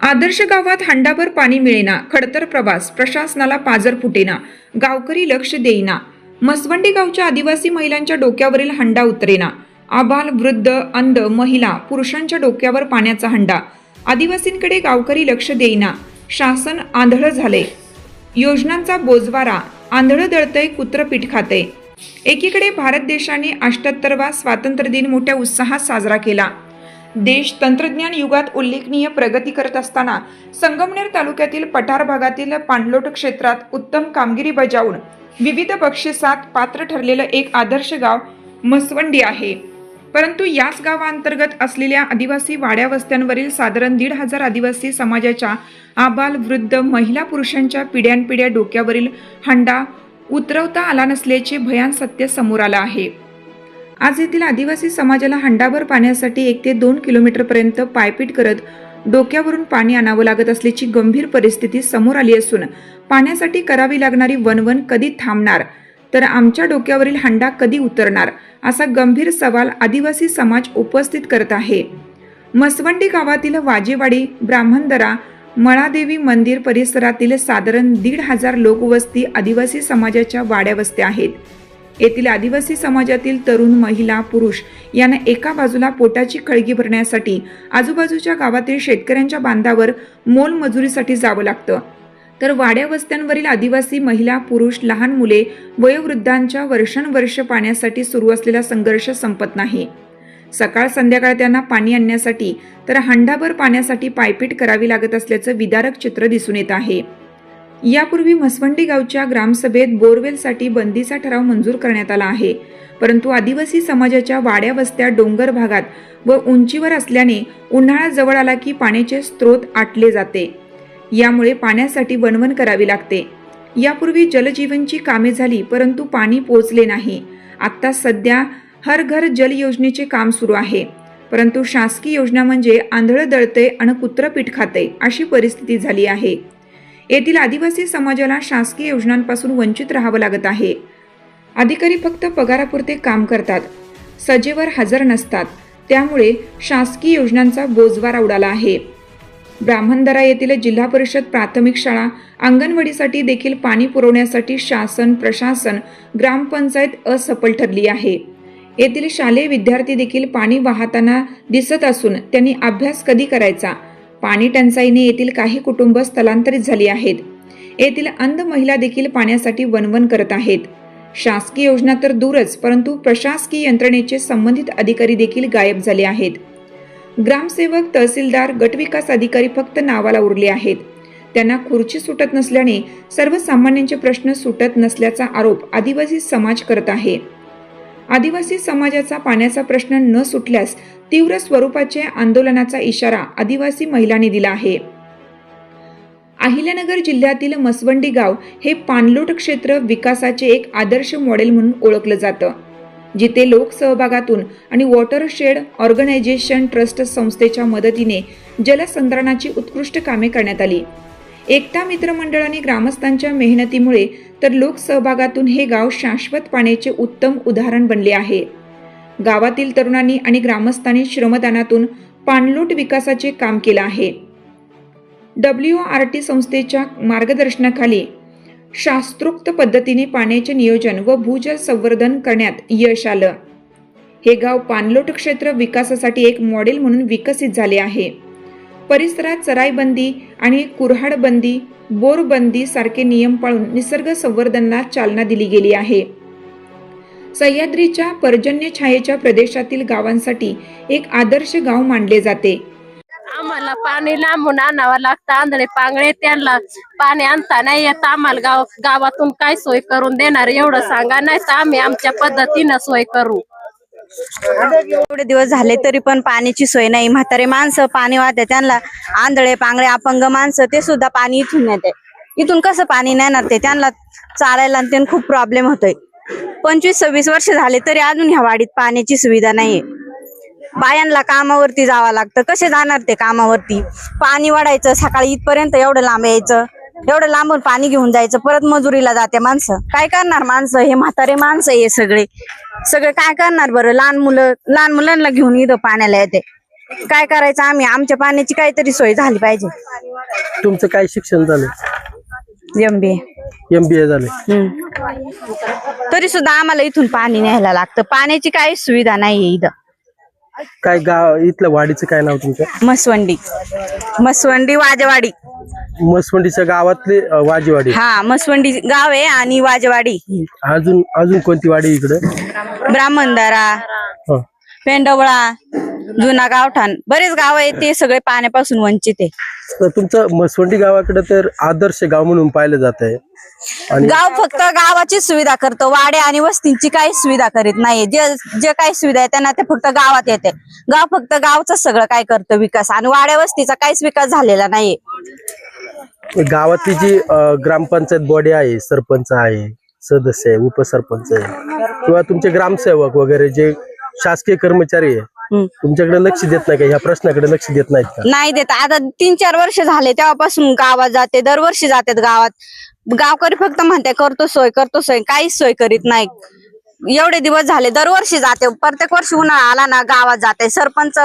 आदर्श गावात हंडाभर पाणी मिळेना, खडतर प्रवास, प्रशासनाला पाजर फुटेना, गावकरी लक्ष देईना। मसवंडी गावच्या आदिवासी महिलांच्या डोक्यावरील हंडा उतरेना। आबाल, वृद्ध, अंध, महिला, पुरुषांच्या डोक्यावर पाण्याचा हंडा। आदिवासींकडे गावकरी लक्ष देईना। शासन आंधळ झाले। योजनांचा बोजवारा, आंधळ दळतय, कुत्र पीठ खाते। एकीकडे भारत देशाने 78वा स्वातंत्र्य दिन मोठ्या उत्साहात साजरा केला। देश तंत्रज्ञान युगात उल्लेखनीय प्रगती करत असताना संगमनेर तालुक्यातील पठार भागातील पाणलोट क्षेत्रात उत्तम कामगिरी बजावून विविध बक्षिसात पात्र ठरलेलं एक आदर्श गाव मसवंडी आहे। परंतु याच गावांतर्गत असलेल्या आदिवासी वाड्या वस्त्यांवरील साधारण 1,500 आदिवासी समाजाच्या आबाल, वृद्ध, महिला, पुरुषांच्या पिढ्यानपिढ्या डोक्यावरील हंडा उतरवता आला नसल्याचे भयान सत्य समोर आलं आहे। आज येथील आदिवासी समाजाला हंडाभर पाण्यासाठी 1 ते 2 किलोमीटरपर्यंत पायपीट करत डोक्यावरून पाणी आणावं लागत असल्याची गंभीर परिस्थिती समोर आली असून पाण्यासाठी करावी लागणारी वणवण कधी थांबणार, तर आमच्या डोक्यावरील हंडा कधी उतरणार, असा गंभीर सवाल आदिवासी समाज उपस्थित करत आहे। मसवंडी गावातील वाजेवाडी, ब्राह्मणदरा, मळादेवी मंदिर परिसरातील साधारण 1,500 लोकवस्ती आदिवासी समाजाच्या वाड्या वस्त्या आहेत। येथील आदिवासी समाजातील तरुण, महिला, पुरुष यांना एका बाजूला पोटाची खळगी भरण्यासाठी आजूबाजूच्या गावातील शेतकऱ्यांच्या बांधावर मोलमजुरीसाठी जावं लागतं, तर वाड्या वस्त्यांवरील आदिवासी महिला, पुरुष, लहान मुले, वयोवृद्धांच्या वर्षानुवर्ष पाण्यासाठी सुरू असलेला संघर्ष संपत नाही। सकाळ संध्याकाळ त्यांना पाणी आणण्यासाठी तर हंडाभर पाण्यासाठी पायपीट करावी लागत असल्याचं विदारक चित्र दिसून येत आहे। यापूर्वी मसवंडी गावच्या ग्रामसभेत बोरवेलसाठी बंदीचा ठराव मंजूर करण्यात आला आहे, परंतु आदिवासी समाजाच्या वाड्या वस्त्या डोंगर भागात व उंचीवर असल्याने उन्हाळा जवळ आला की पाण्याचे स्रोत आटले जाते। यामुळे पाण्यासाठी वणवण करावी लागते। यापूर्वी जलजीवनची कामे झाली, परंतु पाणी पोहोचले नाही। आता सध्या हर घर जल योजनेचे काम सुरू आहे, परंतु शासकीय योजना म्हणजे आंधळ दळते आणि कुत्र पीठ खाते अशी परिस्थिती झाली आहे। येथील आदिवासी समाजाला शासकीय योजनांपासून वंचित राहावं लागत आहे। अधिकारी फक्त पगारापुरते काम करतात, सजेवर हजर नसतात, त्यामुळे शासकीय योजनांचा बोजवारा उडाला आहे। ब्राह्मणदरा येथील जिल्हा परिषद प्राथमिक शाळा, अंगणवाडीसाठी देखील पाणी पुरवण्यासाठी शासन, प्रशासन, ग्रामपंचायत असफल ठरली आहे। येथील शालेय विद्यार्थी देखील पाणी वाहताना दिसत असून त्यांनी अभ्यास कधी करायचा? पाणी टंचाईने येथील काही कुटुंब स्थलांतरित झाली आहेत। येथील अंध महिला देखील पाण्यासाठी वणवण करत आहेत। शासकीय योजना तर दूरच, परंतु प्रशासकीय यंत्रणेचे संबंधित अधिकारी देखील गायब झाले आहेत। ग्रामसेवक, तहसीलदार, गटविकास अधिकारी फक्त नावाला उरले आहेत। त्यांना खुर्ची सुटत नसल्याने सर्वसामान्यांचे प्रश्न सुटत नसल्याचा आरोप आदिवासी समाज करत आहे। आदिवासी समाजाचा पाण्याचा प्रश्न न सुटल्यास तीव्र स्वरूपाचे आंदोलनाचा इशारा आदिवासी महिलांनी दिला आहे। अहिल्यानगर जिल्ह्यातील मसवंडी गाव हे पाणलोट क्षेत्र विकासाचे एक आदर्श मॉडेल म्हणून ओळखलं जातं, जिथे लोकसहभागातून आणि वॉटरशेड ऑर्गनायझेशन ट्रस्ट संस्थेच्या मदतीने जलसंधारणाची उत्कृष्ट कामे करण्यात आली। एकता मित्र मंडळ आणि ग्रामस्थांच्या मेहनतीमुळे तर लोकसहभागातून हे गाव शाश्वत पाण्याचे उत्तम उदाहरण बनले आहे। गावातील तरुणांनी आणि ग्रामस्थांनी श्रमदानातून पाणलोट विकासाचे काम केले आहे। WRT संस्थेच्या मार्गदर्शनाखाली शास्त्रोक्त पद्धतीने पाण्याचे नियोजन व भूजल संवर्धन करण्यात यश आलं। हे गाव पाणलोट क्षेत्र विकासासाठी एक मॉडेल म्हणून विकसित झाले आहे। परिसरात चराईबंदी आणि कुऱ्हाडबंदी, बोरबंदी सारखे नियम पाळून निसर्ग संवर्धनाला चालना दिली गेली आहे। सह्याद्रीच्या पर्जन्य छायेच्या प्रदेशातील गावांसाठी एक आदर्श गाव मानले जाते। आम्हाला पाणी लांबून आणावं लागतं, आंधळे पांगळे त्यांना पाणी आणता नाही येत। आम्हाला गावातून काय सोय करून देणार एवढं सांगा, नाही तर आम्ही आमच्या पद्धतीनं सोय करू। एवढे दिवस झाले तरी पण पाण्याची सोय नाही। म्हातारे माणसं पाणी वाहते, त्यांना आंधळे पांगळे अपंग माणसं ते सुद्धा पाणी इथून नेते। इथून कसं पाणी नेणार ते? त्यांना चालायला त्यांना खूप प्रॉब्लेम होतोय। 25-26 वर्ष झाले तरी अजून ह्या वाडीत पाण्याची सुविधा नाहीये। बायांना कामावरती जावं लागतं, कसे जाणार ते कामावरती? पाणी वाढायचं, सकाळी इथपर्यंत एवढं लांब यायचं, एवढं लांबून पाणी घेऊन जायचं, परत मजुरीला जाते माणसं। काय करणार माणसं? हे म्हातारे माणसं हे सगळे काय करणार बरं? लहान मुलांना घेऊन इथं पाण्याला येते, काय करायचं आम्ही? आमच्या पाण्याची काहीतरी सोय झाली पाहिजे। तुमचं काय शिक्षण झालं? MBA. MBA झालं. तरी सुद्धा आम्हाला इथून पाणी न्यायला लागतं. पाण्याची काही सुविधा नाहीये इथं. काय गाव इथलं वाडीचं काय नाव तुमचं? मसवंडी वाजेवाडी. मसवंडीच्या गावातले वाजेवाडी. हा, मसवंडी गाव आहे आणि वाजेवाडी. अजून कोणती वाडी इकडे? ब्राह्मणदारा, हं. पेंडवळा, जुना गावठाण, बरेच गाव आहेत, ते सगळे पाण्यापासून वंचित आहे. तर तुमचं मसवंडी गावाकडे तर आदर्श गाव म्हणून पाहिलं जात आहे. आणि गाव फक्त गावाची सुविधा करतो, वाड्या आणि वस्तींची काही सुविधा करीत नाही. जे काही सुविधा आहे त्यांना ते फक्त गावात येते. गाव फक्त गावचं सगळं काय करतं विकास, आणि वाड्या वस्तीचा काहीच विकास झालेला नाहीये. गावातली जी ग्रामपंचायत बॉडी आहे, सरपंच आहे, सदस्य आहे, उपसरपंच आहे, किंवा तुमचे ग्रामसेवक वगैरे जे शासकीय कर्मचारी आहे, तुमच्याकडे लक्ष देत नाही का? ह्या प्रश्नाकडे लक्ष देत नाहीत का? नाही देत. आता 3-4 वर्ष झाले तेव्हापासून गावात जाते, दरवर्षी जातात गावात. गावकरी फक्त म्हणते करतो सोय, काहीच सोय करीत नाही. एवढे दिवस झाले दरवर्षी जाते, प्रत्येक वर्षी उन्हाळा आला ना गावात जाते. सरपंच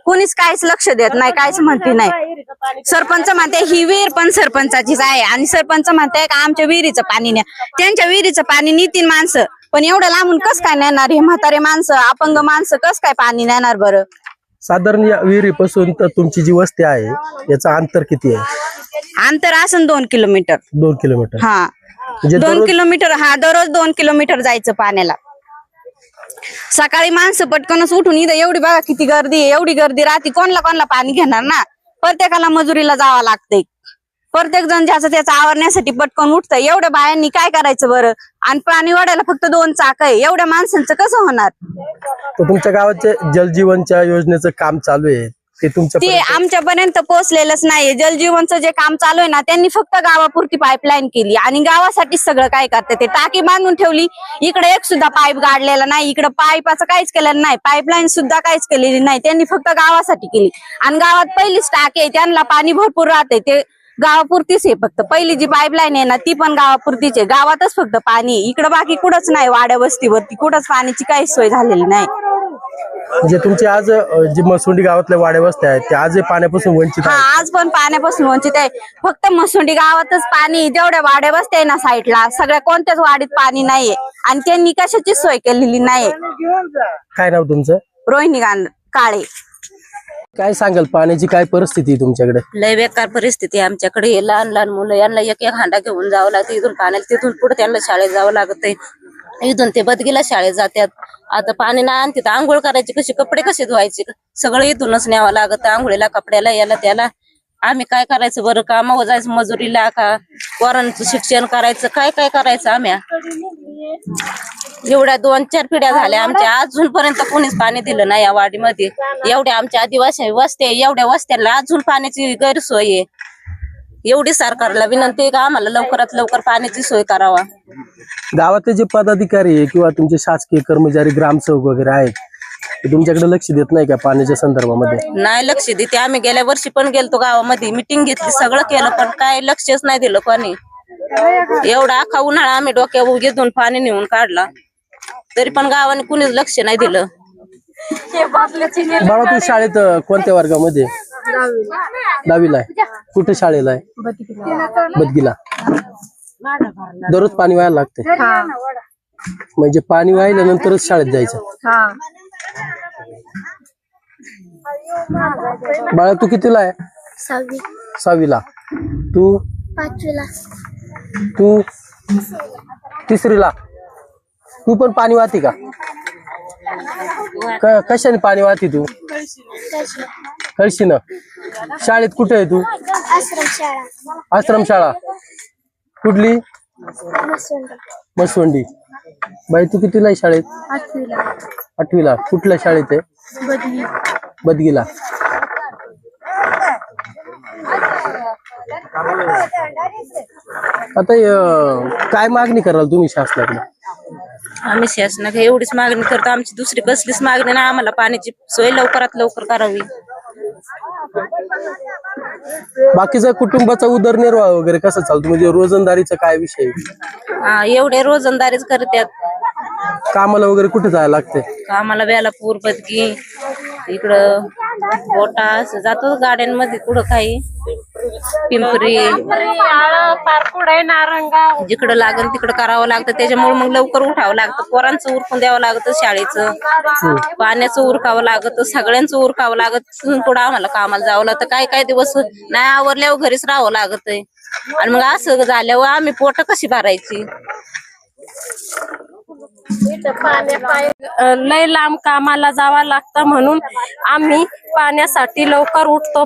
कुणीच काहीच लक्ष देत नाही, काहीच म्हणते नाही. सरपंच म्हणते ही विहीर पण सरपंचाचीच आहे, आणि सरपंच म्हणते का आमच्या विहिरीचं पाणी न्या. त्यांच्या विहिरीचं पाणी नेतील माणसं, पण एवढं लांबून कस काय नेणार? हे म्हातारे माणसं, अपंग माणसं कस काय पाणी नेणार बरं? साधारण या विहिरीपासून तर तुमची जी वस्ती आहे याचं अंतर किती आहे? अंतर असन 2 किलोमीटर. 2 किलोमीटर. हा, म्हणजे 2 किलोमीटर. हा, दररोज 2 किलोमीटर जायचं पाण्याला. सकाळी माणसं पटकनच उठून, इथं एवढी बघा किती गर्दी आहे, एवढी गर्दी राहते. कोणला पाणी घेणार ना? प्रत्येकाला मजुरीला जावं लागतंय. प्रत्येक जण ज्याचं त्याचं आवरण्यासाठी पटकन उठतंय. एवढ्या बायांनी काय करायचं बरं? आणि पाणी वाढायला फक्त 2 चाक आहे. एवढ्या माणसांचं कसं होणार? तर तुमच्या गावाचे जलजीवनच्या योजनेचं काम चालू आहे ते आमच्यापर्यंत पोहोचलेलंच नाहीये. जलजीवनचं जे काम चालू आहे ना, त्यांनी फक्त गावापुरती पाईपलाईन केली आणि गावासाठी सगळं काय करते. ते टाकी बांधून ठेवली, इकडे एक सुद्धा पाईप गाडलेला नाही, इकडे पाईपाचं काहीच केलेलं नाही, पाईपलाईन सुद्धा काहीच केलेली नाही. त्यांनी फक्त गावासाठी केली. आणि गावात पहिलीच टाकी आहे, त्यांना पाणी भरपूर राहते, ते गावापुरतीच आहे. फक्त पहिली जी पाईपलाईन आहे ना, ती पण गावापुरतीच आहे. गावातच फक्त पाणी, इकडे बाकी कुठंच नाही. वाड्या वस्तीवरती कुठंच पाण्याची काहीच सोय झालेली नाही. म्हणजे तुमचे आज जे मसुंडी गावातल्या वाड्या वस्त्या आहेत त्या आज पाण्यापासून वंचित आहेत? आज पण पाण्यापासून वंचित आहे. फक्त मसुंडी गावातच पाणी, जेवढ्या वाड्या वस्त्या आहे ना साईडला, सगळ्या कोणत्याच वाडीत पाणी नाहीये, आणि त्यांनी कशाची सोय केलेली नाहीये. काय नाव तुमचं? रोहिणी काळे. काय सांगाल, पाण्याची काय परिस्थिती आहे तुमच्याकडे? लय बेकार परिस्थिती आहे आमच्याकडे. हे लहान लहान मुलं, यांना एक हांडा घेऊन जावं लागतं इथून पाण्याला. तिथून पुढे त्यांना शाळेत जावं लागतंय. इथून ते बदगीला शाळेत जातात. आता पाणी नाही आणते तर आंघोळ करायची कशी, कपडे कसे धुवायचे, सगळं इथूनच न्यावं लागत. आंघोळीला, कपड्याला, याला त्याला. आम्ही काय करायचं बरं? कामावर जायचं मजुरीला का पोरांचं शिक्षण करायचं, काय काय करायचं आम्ही? एवढ्या 2-4 पिढ्या झाल्या आमच्या, अजूनपर्यंत कोणीच पाणी दिलं नाही या वाडीमध्ये. एवढ्या आमच्या आदिवासी वस्त्या, एवढ्या वस्त्यांना अजून पाण्याची गैरसोय आहे. एवढी सरकारला विनंती आहे का आम्हाला लवकरात लवकर पाण्याची सोय करावा. गावातले जे पदाधिकारी आहे किंवा तुमचे शासकीय कर्मचारी, ग्रामसेवक वगैरे आहेत, ते तुमच्याकडे लक्ष देत नाही का पाण्याच्या संदर्भामध्ये? नाही लक्ष देते. आम्ही गेल्या वर्षी पण गेलतो गावामध्ये, मिटिंग घेतली, सगळं केलं, पण काय लक्षच नाही दिलं कोणी. एवढा अख्खा उन्हाळा आम्ही डोक्यावर घेऊन पाणी नेऊन काढला, तरी पण गावाने कुणीच लक्ष नाही दिलं. बाळा, तू शाळेत कोणत्या वर्गामध्ये? 10वीला आहे. कुठे शाळेला आहे? बदगीला. दररोज पाणी व्हायला लागते? म्हणजे पाणी वाहिल्यानंतरच शाळेत जायचं? बाळा, तू कितीला आहे? 6वीला. तू 5वीला. तू 3रीला. तू पण पाणी वाहते का? कशाने पाणी वाहते तू? कळशीनं. शाळेत कुठे आहे तू? आश्रमशाळा. कुठली? मसवंडी. बाई, तू कितीला आहे शाळेत? 8वीला. कुठल्या शाळेत आहे? बदगीला. आता काय मागणी कराल तुम्ही शासनाकडे? आम्ही शासनाकडे एवढीच मागणी करतो, आमची दुसरी कसलीच मागणी नाही. आम्हाला पाण्याची सोय लवकरात लवकर करावी. बाकीचा कुटुंबाचा उदरनिर्वाह वगैरे कसं चालतो? म्हणजे रोजंदारीचा काय विषय? एवढे रोजंदारीच करतात. कामाला वगैरे कुठे जायला लागते? कामाला बेलापूर, बदगी, इकडं बोटा असं जातो गाड्यांमध्ये. कुठं काही पिंपरी जिकडं लागेल तिकडं करावं लागतं. त्याच्यामुळे मग लवकर उठावं लागतं. पोरांचं उरकून द्यावं लागतं, शाळेचं पाण्याचं उरकावं लागतं, सगळ्यांचं उरकावं लागतं. तिथून पुढे आम्हाला कामाला जावं लागतं. काही दिवस नाही आवरल्यावर घरीच राहावं लागतंय. आणि मग असं झाल्यावर आम्ही पोट कशी भरायची. लय लांब कामाला जावं लागतं म्हणून आम्ही पाण्यासाठी लवकर उठतो.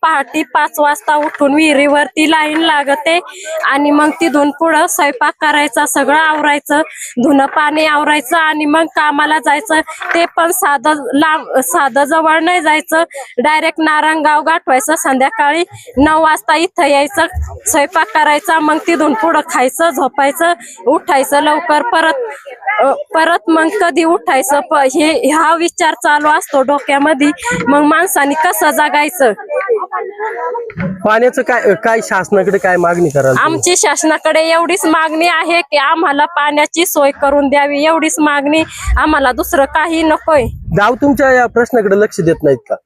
पहाटे 5 वाजता उठून विहिरीवरती लाईन लागते आणि मग तिथून पुढं स्वयंपाक करायचा, सगळं आवरायचं, धुणं पाणी आवरायचं आणि मग कामाला जायचं. ते पण साधं जवळ नाही जायचं, डायरेक्ट नारायणगाव गाठवायचं. संध्याकाळी 9 वाजता इथं यायचं, स्वयंपाक करायचा, मग तिथून पुढं खायचं, झोपायचं, उठायचं लवकर. परत मग कधी उठायचं हा विचार चालू असतो डोक्यामध्ये. मग माणसाने कसं जगायचं. पाण्याचं काय शासनाकडे काय मागणी कराल? आमची शासनाकडे एवढीच मागणी आहे की आम्हाला पाण्याची सोय करून द्यावी. एवढीच मागणी आम्हाला, दुसरं काही नकोय. गाव तुमच्या या प्रश्नाकडे लक्ष देत नाहीत का?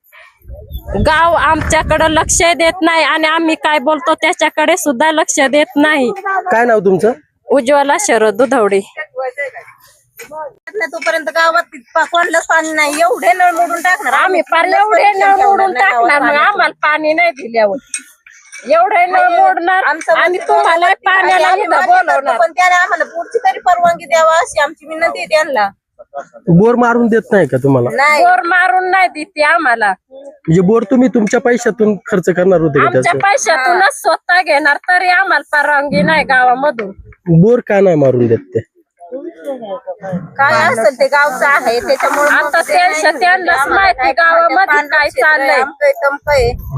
गाव आमच्याकडे लक्ष देत नाही आणि आम्ही काय बोलतो त्याच्याकडे सुद्धा लक्ष देत नाही. काय नाव तुमचं? उज्ज्वला शरद दुधवडे. तोपर्यंत गावात कोणलंच पाणी नाही. एवढे नळ मोडून टाकणार आम्ही एवढे नळ मोडून टाकणार. मग आम्हाला पाणी नाही दिल्यावर एवढे नळ मोडणार आणि तुम्हाला पाण्याला इथं बोलवणार. पण त्याने आम्हाला पुढची तरी परवानगी द्यावा अशी आमची विनंती आहे त्यांना. बोर मारून देत नाही का तुम्हाला? बोर मारून नाही देते आम्हाला. म्हणजे बोर तुम्ही तुमच्या पैशातून खर्च करणार होते का आमच्या त्याचं? पैशातूनच स्वतः घेणार तरी आम्हाला परवानगी नाही गावामधून. बोर का नाही मारून देत ते? काय असेल ते गावचं आहे त्याच्यामुळे आता त्यांनाच माहिती गावामध्ये काय चाललंय.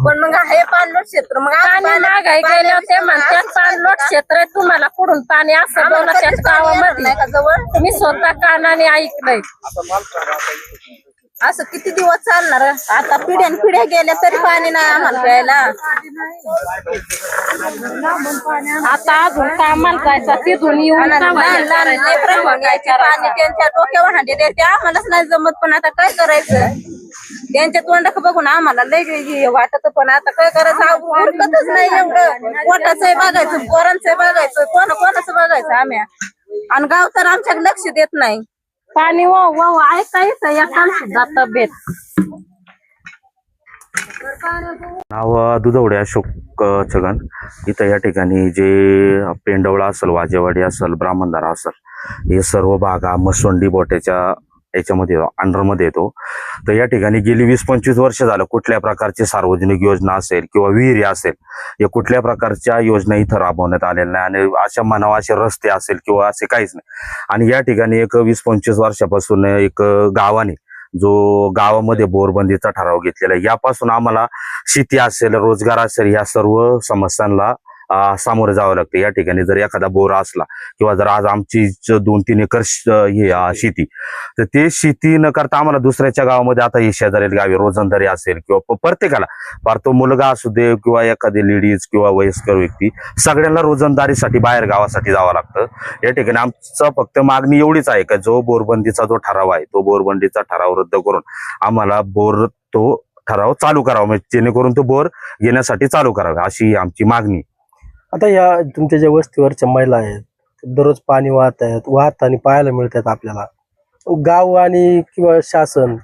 पण मग हे पाणलोट क्षेत्र मग पाणी मागाय गेल्यावर ते म्हणतात पाणलोट क्षेत्र आहे, तुम्हाला कुठून पाणी असं बोलतात गावामध्ये. मी स्वतः कानाने ऐकलंय. असं किती दिवस चालणार? आता पिढ्या गेल्या तरी पाणी नाही आम्हाला प्यायला. आता अजून कामाला जायचं, तिथून येऊन पाणी त्यांच्या डोक्यावर हांडे द्यायचे, आम्हालाच नाही जमत. पण आता काय करायचं? त्यांच्या तोंडाक बघून आम्हाला लय वाटत. पण आता काय करायचं? उरकतच नाही एवढं. पोटाचंही बघायचं, पोरांचंही बघायचं, कोणाचं बघायचं आम्ही. आणि गाव तर आमच्याकडे लक्ष देत नाही. पाणी वाव ऐकायचं एकान सुद्धा तब्येत. नाव दुधवडे अशोक छगन. इथं या ठिकाणी जे पेंडवळा असेल, वाजेवाडी असेल, ब्राह्मणदारा असेल, हे सर्व भाग हा मसवंडी बोट्याच्या याच्यामध्ये अंडरमध्ये येतो. तर या ठिकाणी गेली 20-25 वर्ष झालं कुठल्या प्रकारची सार्वजनिक योजना असेल किंवा विहिरी असेल या कुठल्या प्रकारच्या योजना इथं राबवण्यात आलेल्या नाही. आणि अशा म्हणावा असे रस्ते असेल किंवा असे काहीच नाही. आणि या ठिकाणी एक 20-25 वर्षापासून एक गावाने जो गावामध्ये बोरबंदीचा ठराव घेतलेला आहे, यापासून आम्हाला शेती असेल, रोजगार असेल, या सर्व समस्यांना सामोरे जावं लागतं. या ठिकाणी जर एखादा बोर असला किंवा जर आज आमची 2-3 एकर शेती, तर ते शेती न करता आम्हाला दुसऱ्याच्या गावामध्ये, आता हे शेजारी गावी रोजंदारी असेल किंवा प्रत्येकाला, फार तो मुलगा असू दे किंवा एखादी लेडीज किंवा वयस्कर व्यक्ती, सगळ्यांना रोजंदारीसाठी बाहेर गावासाठी जावं लागतं. या ठिकाणी आमचं फक्त मागणी एवढीच आहे का जो बोरबंदीचा जो ठराव आहे तो बोरबंदीचा ठराव रद्द करून आम्हाला बोर तो ठराव चालू करावा, म्हणजे जेणेकरून तो बोर घेण्यासाठी चालू करावा अशी आमची मागणी. आता या तुमच्या ज्या वस्तीवरच्या महिला आहेत, दररोज पाणी वाहताना पाहायला मिळतात आपल्याला. गाव आणि किंवा शासन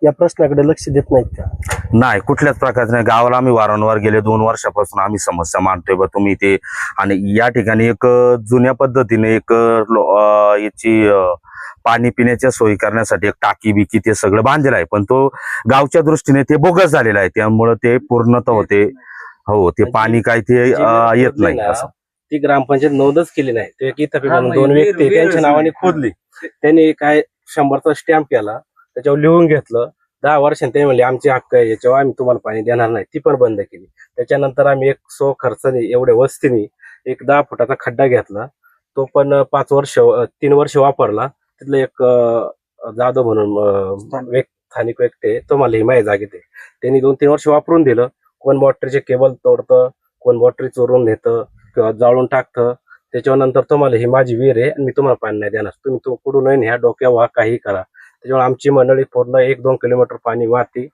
या प्रश्नाकडे लक्ष देत नाहीत का? नाही, कुठल्याच प्रकारचे नाही. गावाला आम्ही वारंवार गेले 2 वर्षापासून आम्ही समस्या मांडतोय बा तुम्ही ते. आणि या ठिकाणी एक जुन्या पद्धतीने एक याची पाणी पिण्याच्या सोयी करण्यासाठी एक टाकी बिकी ते सगळं बांधलेलं आहे, पण तो गावच्या दृष्टीने ते बोगस झालेलं आहे. त्यामुळे ते पूर्णतः होते हो ते पाणी काय ते येत नाही. असं ती ग्रामपंचायत नोंदच केली नाही. ते एक इथं म्हणून 2 व्यक्ती त्यांच्या नावाने खोदली. त्यांनी काय 100चा स्टॅम्प केला, त्याच्यावर लिहून घेतलं. 10 वर्षांनी ते म्हणले आमची हक्क आहे, याच्यावर आम्ही तुम्हाला पाणी देणार नाही. ती पण बंद केली. त्याच्यानंतर आम्ही एक खर्चाने एवढ्या वस्तीने एक 10 फुटाचा खड्डा घेतला. तो पण 3 वर्ष वापरला. तिथलं एक जाधव म्हणून स्थानिक व्यक्ती, तो मला हिमाय जागेत आहे, त्यांनी 2-3 वर्ष वापरून दिलं. कोण बॉटरीचे केबल तोडतं, कोण बॉटरी चोरून नेतं किंवा जाळून टाकतं. त्याच्यानंतर तुम्हाला ही माझी विहीर आहे आणि मी तुम्हाला पाणी नाही देणार, तुम्ही कुठून ह्या डोक्या व्हा, काही करा. त्याच्यामुळे आमची मंडळी पूर्ण 1-2 किलोमीटर पाणी वाहते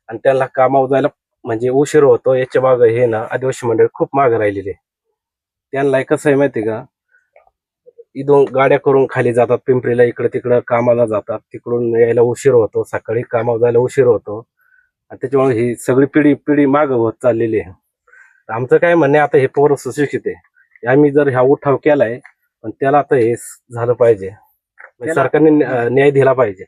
आणि त्यांना कामावर जायला म्हणजे उशीर होतो याच्या माग हे ना आदिवासी मंडळ खूप मागे राहिलेले. त्यांना कसं आहे माहिती का, इथून गाड्या करून खाली जातात पिंपरीला, इकडे तिकडं कामाला जातात, तिकडून यायला उशीर होतो, सकाळी कामावर जायला उशीर होतो आणि त्याच्यामुळे ही सगळी पिढी माग होत चाललेली आहे. आमचं काय म्हणणे, आता हे पोरं सुशिक्षित आहे, आम्ही जर हा उठाव केलाय पण त्याला आता हे झालं पाहिजे, म्हणजे सरकारने न्याय दिला पाहिजे.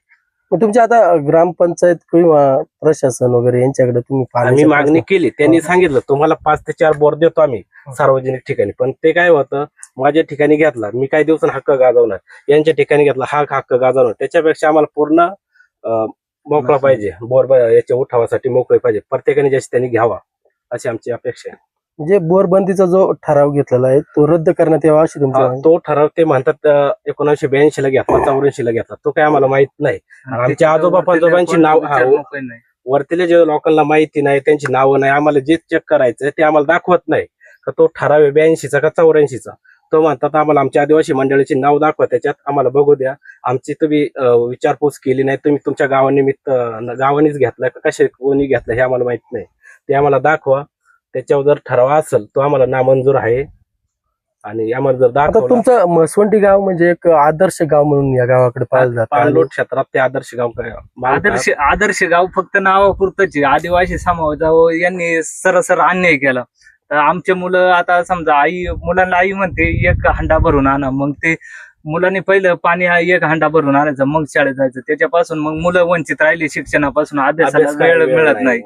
मग तुमच्या आता ग्रामपंचायत किंवा प्रशासन वगैरे यांच्याकडे तुम्ही आम्ही पाण्याचा मागणी केली, त्यांनी सांगितलं तुम्हाला 5 ते 4 बोर देतो आम्ही सार्वजनिक ठिकाणी, पण ते काय होतं, माझ्या ठिकाणी घेतला मी काही दिवसांनी हक्क गाजवणार, यांच्या ठिकाणी घेतला हा हक्क गाजवणार, त्याच्यापेक्षा आम्हाला पूर्ण मोकळा पाहिजे, बोर याच्या उठावासाठी मोकळे पाहिजे, प्रत्येकाने ज्याची त्यांनी घ्यावा अशी आमची अपेक्षा आहे. म्हणजे बोरबंदीचा जो ठराव घेतलेला आहे तो रद्द करण्यात यावा अशी तुमची मागणी? तो ठराव ते म्हणतात 1982 ला घेतला, 84 ला घेतला, तो काय आम्हाला माहित नाही. आमच्या आजोबा पंजोबांची नाव वरतीले जे लोकांना माहिती नाही, त्यांची नावं नाही, आम्हाला जे चेक करायचं ते आम्हाला दाखवत नाही का तो ठराव 82चा का 84चा. तो म्हणतात आम्हाला आमच्या आदिवासी मंडळाची नाव दाखवा, त्याच्यात आम्हाला बघू द्या, आमची तुम्ही विचारपूस केली नाही, तुम्ही तुमच्या गावानिमित्त गावानीच घेतला का कशा कोणी घेतला हे आम्हाला माहित नाही, ते आम्हाला दाखवा. त्याच्यावर जर ठराव असेल तो आम्हाला नामंजूर आहे आणि आम्हाला जर आता दाखवला. तुमचं मसवंडी गाव म्हणजे एक आदर्श गाव म्हणून या गावाकडे पाहिलं जातं. पाणलोट क्षेत्रात ते आदर्श गाव आदर्श गाव फक्त नावापुरतच आहे. आदिवासी समाजावर यांनी सरसर अन्याय केला. तर आमचे मुलं आता समजा मुलांना आई म्हणते 1 हांडा भरून आणा, मग ते मुलांनी पहिलं पाणी 1 हांडा भरून आणायचं, मग शाळेत जायचं. त्याच्यापासून मग मुलं वंचित राहिली शिक्षणापासून, अभ्यासाला वेळ मिळत नाही.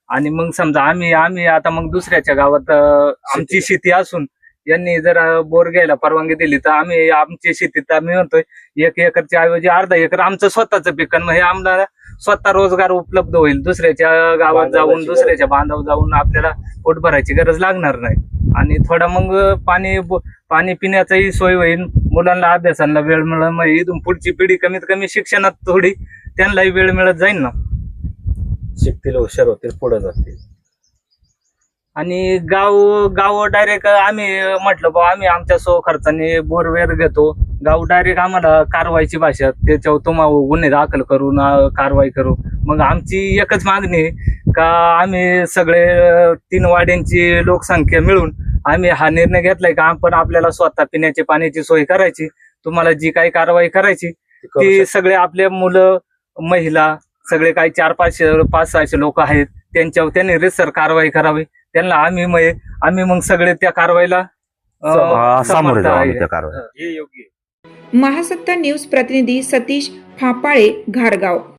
आणि मग समजा आम्ही आता मग दुसऱ्याच्या गावात आमची शेती असून यांनी जर बोर घ्यायला परवानगी दिली तर आम्ही आमची शेतीत आम्ही म्हणतोय 1 एकरच्या ऐवजी अर्धा एकर आमचं स्वतःचं पिकन, मग हे आम्हाला स्वतः रोजगार उपलब्ध होईल. दुसऱ्याच्या गावात जाऊन दुसऱ्याच्या बांधावर जाऊन आपल्याला पोट भरायची गरज लागणार नाही. आणि थोडा मग पाणी पिण्याचाही सोय होईल, मुलांना अभ्यासाला वेळ मिळेल, मग इथून पुढची पिढी कमीत कमी शिक्षणात थोडी त्यांनाही वेळ मिळत जाईल ना, शिकतील, हुशार होतील, पुढे जातील. आणि गाव डायरेक्ट आम्ही म्हटलं बा आम्ही आमच्या खर्चाने बोरवेर घेतो, गाव डायरेक्ट आम्हाला कारवाईची भाषा, त्याच्यावर तुम्हाला गुन्हे दाखल करून कारवाई करू. मग आमची एकच मागणी का आम्ही सगळे 3 वाड्यांची लोकसंख्या मिळून आम्ही हा निर्णय घेतलाय का आपण आपल्याला स्वतः पिण्याची पाण्याची सोय करायची, तुम्हाला जी काही कारवाई करायची ती सगळे आपले मुलं महिला सगळे काही 400-500 लोक आहेत त्यांच्यावर त्यांनी रितसर कारवाई करावी. त्यांना आम्ही मग सगळे त्या कारवाईला सामोरे जाऊ त्या कारवाई. महासत्ता न्यूज प्रतिनिधी सतीश फापाळे, घारगाव.